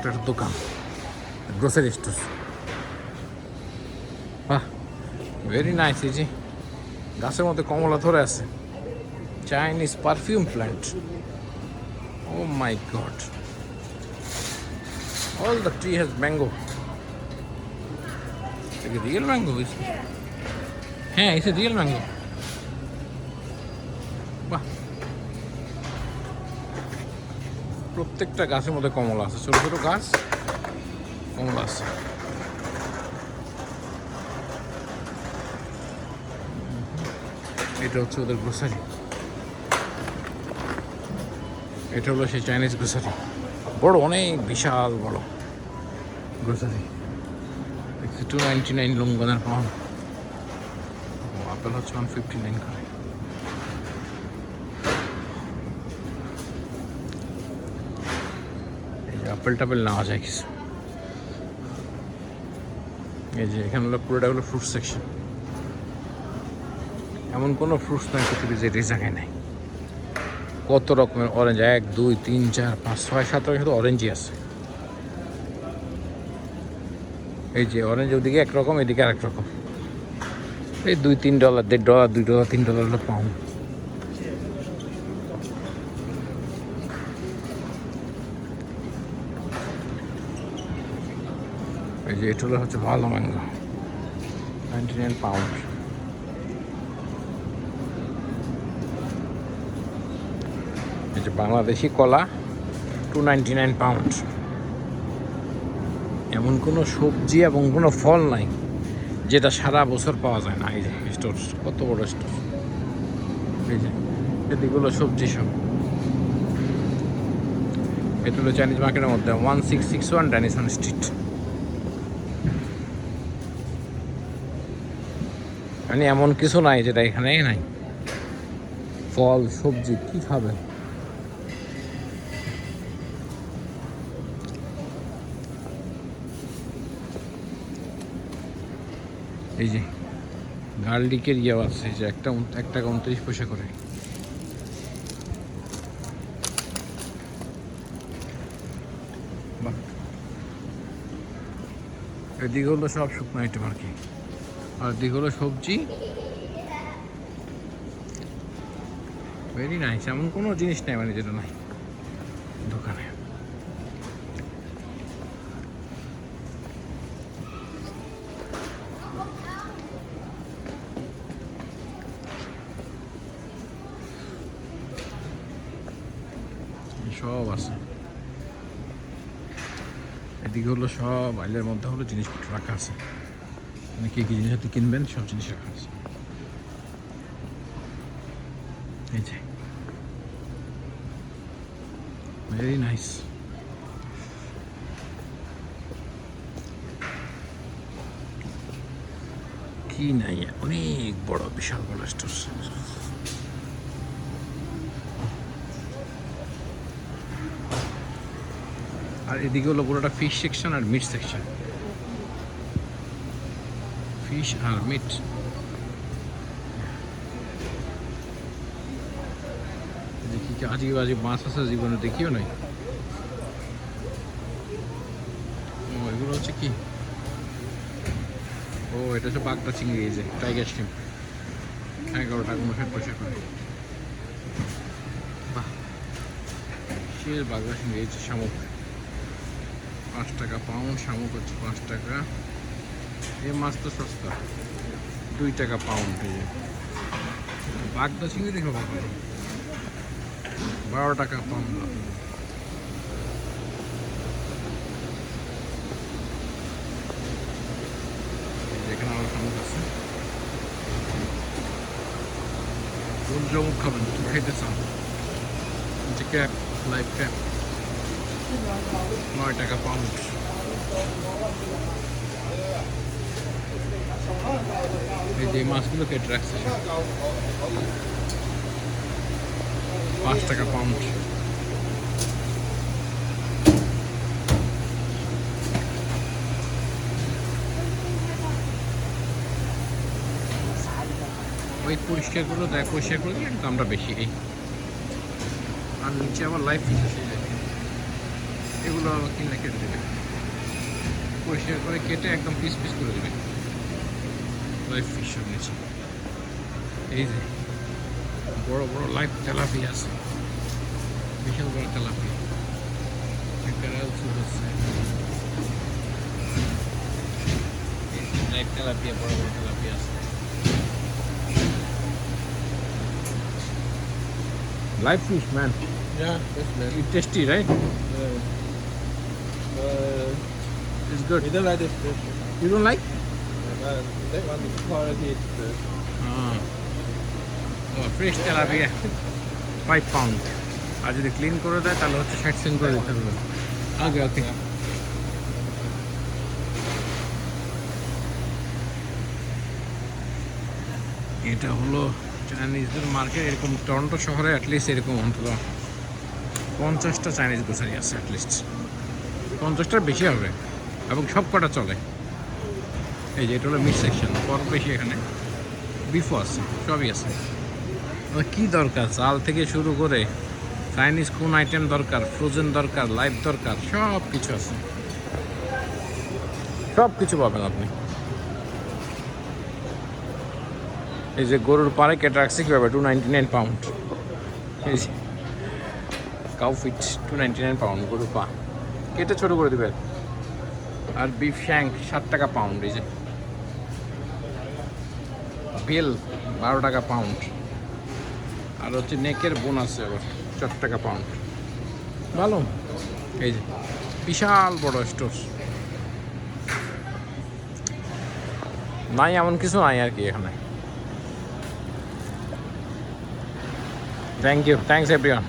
একটা দোকান, grocery store. বাহ, ভেরি নাইস। এই যে গাছের মধ্যে কমলা ধরে আছে, Chinese perfume plant. Oh my god, all the tree has mango. Like a real mango is it? হ্যাঁ, it's a real mango. বাহ, প্রত্যেকটা গাছের মধ্যে কমলা আছে, ছোট ছোট গাছ কমলা আছে। এটা হচ্ছে ওদের গ্রোসারি, এটা হলো সেই চাইনিজ গ্রোসারি। বড়, অনেক বিশাল বড় গ্রোসারি। দেখছি 299 লঙ্গনের পাউন্ড। আপেল হচ্ছে 159 করে। এই যে আপেল টাপেল নেওয়া যায় কিছু। এই যে এখানে হলো পুরোটা হলো ফ্রুট সেকশন। এমন কোনো ফ্রুটস নাই পৃথিবী যে এই জায়গায় নাই। কত রকমের অরেঞ্জ, 1 2 3 4 5 6 7 রকম শুধু অরেঞ্জই আছে। এই যে অরেঞ্জ ওদিকে একরকম, এদিকে আরেক রকম। এই $2-3, $1.5, $2, $3 হলো পাউন্ড। এই যে এটা হচ্ছে ভালো ম্যাঙ্গো, 99 পাউন্ড। এই যে বাংলাদেশি কলা 299 পাউন্ড। এমন কোনো সবজি এবং কোনো ফল নাই যেটা সারা বছর পাওয়া যায় না। এই যে স্টোর, কত বড় স্টোর। এই যে এদিকগুলো সবজি সব। এটা হলো চাইনিজ মার্কেটের মধ্যে 1661 ড্যানিসন স্ট্রিট। মানে এমন কিছু নাই যেটা এখানে নাই। ফল সবজি কি খাবে। এই যে গার্লিকের ইয়ে আছে, যে একটা 1 টাকা 29 পয়সা করে। এদিকে হলো সব শুকনো আইটেম আর কি, আর এদিকে হলো সবজি। Very nice. এমন কোনো জিনিস নেই মানে যেটা নাই দোকানে। সব আছে এদিকে হলো, সব আইলের মধ্যে হলো জিনিসপত্র রাখা আছে। মানে কি কি জিনিস আপনি কিনবেন সব জিনিস রাখা আছে। এই যে ভেরি নাইস। কি নাই, অনেক বড়, বিশাল বড় স্টোর। আর এদিকে হলো পুরোটা ফিশ সেকশন আর মিট সেকশন। ফিশ আর মিট। দেখি কি আজীব আজীব মাছ আছে, জীবনে দেখিও নাই। ও এগুলো হচ্ছে কি, ও এটা হচ্ছে বাগদা চিংড়ি। এই যে টাইগার শ্রিম, 11 টাকা 59 পয়সা করে। বাহ, সে বাগদা চিংড়ি। এই যে শামুক 5 টাকা পাউন্ড, শামুক হচ্ছে 5 টাকা। এই মাছ তো সস্তা, 2 টাকা পাউন্ড। এই যে বাগদা চিংড়ি দেখো বাবা, 12 টাকা পাউন্ড। এখানে আমার শামুক আছে। কোন শামুক খাবেন, কি খাইতে চান? যে ক্যাপ, লাইভ ক্যাপ 9 টাকা পাউন্ড। এই যে মাছগুলো কেটে রাখছে 5 টাকা পাউন্ড। ওই পরিষ্কার করে দেয়, পরিষ্কার করে দিলে দামটা বেশি। এই আর নিচে আবার লাইফ ফিশ আছে, এগুলো সেগুলো কিনে কেটে দেবে, পরিষ্কার করে কেটে একদম পিস পিস করে দেবে। লাইভ ফিশ সব নিচে, এই যে বড় বড় লাইভ তেলাপিয়া আছে, বিশাল বড় তেলাপিয়া, লাইভ তেলাপিয়া, বড় বড় তেলাপিয়া আছে। Live fish, man. Yeah, that's nice. It's tasty, right? It's good. We don't like this fish. You don't like? That one is quality is good. Oh, fresh tilapia 5 pound। আর যদি clean করে দেয় তাহলে হচ্ছে 60 Saint করে দিতে হবে। ওকে ওকে। এটা হলো চাইনিজদের মার্কেট। এরকম টরন্টো শহরে অ্যাটলিস্ট এরকম অন্তত 50টা চাইনিজ গ্রোসারি আছে, অ্যাটলিস্ট 50টার বেশি হবে, এবং সব কটা চলে। এই যে এটা হলো মিট সেকশন, পর্ক বেশি, এখানে বিফও আছে, সবই আছে। কী দরকার, চাল থেকে শুরু করে চাইনিজ কোন আইটেম দরকার, ফ্রোজেন দরকার, লাইভ দরকার, সব কিছু আছে, সব কিছু পাবেন আপনি। এই যে গরুর পাড়ে কেটে রাখছে কীভাবে, 299 পাউন্ড। এই যে কাউ ফিট 299 পাউন্ড, গরুর পা কেটে ছোটো করে দেবে। আর বিফ শ্যাঙ্ক 7 টাকা পাউন্ড। এই যে বেল 12 টাকা পাউন্ড। আর হচ্ছে নেকের বোন আছে আবার 4 টাকা পাউন্ড। ভালো, এই যে বিশাল বড় স্টোর। নাই এমন কিছু নাই আর কি এখানে। Thank you, thanks everyone.